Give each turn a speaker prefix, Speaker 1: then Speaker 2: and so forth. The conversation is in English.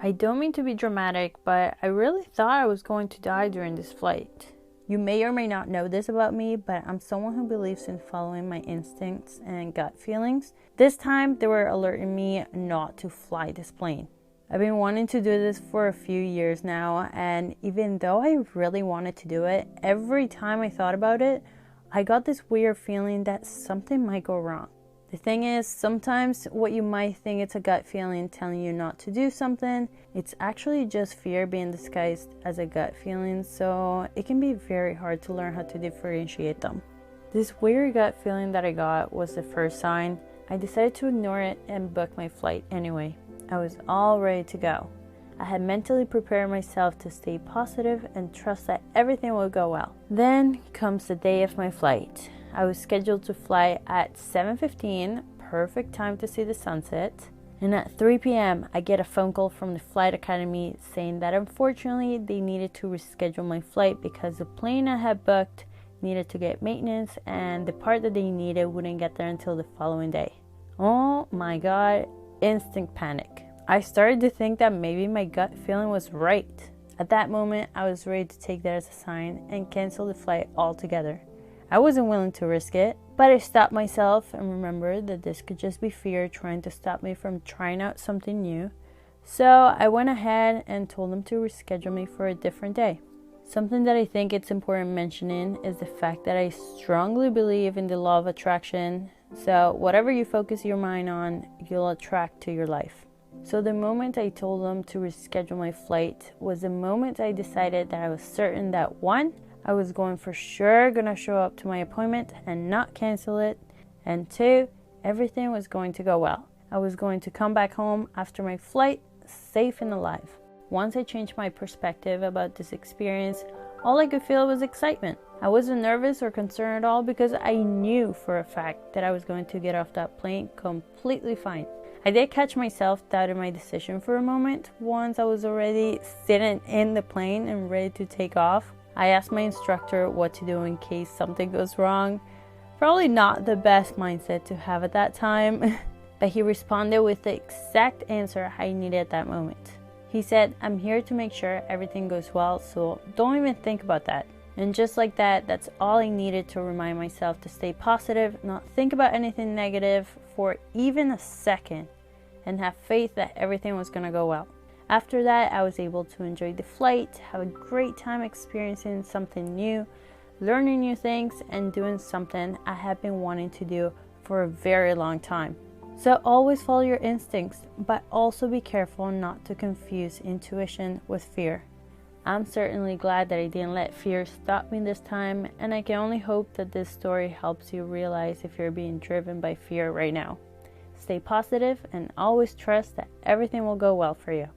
Speaker 1: I don't mean to be dramatic, but I really thought I was going to die during this flight. You may or may not know this about me, but I'm someone who believes in following my instincts and gut feelings. This time, they were alerting me not to fly this plane. I've been wanting to do this for a few years now, and even though I really wanted to do it, every time I thought about it, I got this weird feeling that something might go wrong. The thing is, sometimes what you might think it's a gut feeling telling you not to do something, it's actually just fear being disguised as a gut feeling, so it can be very hard to learn how to differentiate them. This weird gut feeling that I got was the first sign. I decided to ignore it and book my flight anyway. I was all ready to go. I had mentally prepared myself to stay positive and trust that everything would go well. Then comes the day of my flight. I was scheduled to fly at 7:15, perfect time to see the sunset. And at 3 p.m., I get a phone call from the flight academy saying that unfortunately they needed to reschedule my flight because the plane I had booked needed to get maintenance and the part that they needed wouldn't get there until the following day. Oh my God, instant panic. I started to think that maybe my gut feeling was right. At that moment, I was ready to take that as a sign and cancel the flight altogether. I wasn't willing to risk it, but I stopped myself and remembered that this could just be fear trying to stop me from trying out something new. So I went ahead and told them to reschedule me for a different day. Something that I think it's important mentioning is the fact that I strongly believe in the law of attraction. So whatever you focus your mind on, you'll attract to your life. So the moment I told them to reschedule my flight was the moment I decided that I was certain that 1, I was going for sure gonna show up to my appointment and not cancel it, and 2, everything was going to go well. I was going to come back home after my flight safe and alive. Once I changed my perspective about this experience, all I could feel was excitement. I wasn't nervous or concerned at all because I knew for a fact that I was going to get off that plane completely fine. I did catch myself doubting my decision for a moment once I was already sitting in the plane and ready to take off. I asked my instructor what to do in case something goes wrong. Probably not the best mindset to have at that time, but he responded with the exact answer I needed at that moment. He said, "I'm here to make sure everything goes well, so don't even think about that." And just like that, that's all I needed to remind myself to stay positive, not think about anything negative for even a second, and have faith that everything was going to go well. After that, I was able to enjoy the flight, have a great time experiencing something new, learning new things, and doing something I have been wanting to do for a very long time. So always follow your instincts, but also be careful not to confuse intuition with fear. I'm certainly glad that I didn't let fear stop me this time, and I can only hope that this story helps you realize if you're being driven by fear right now. Stay positive and always trust that everything will go well for you.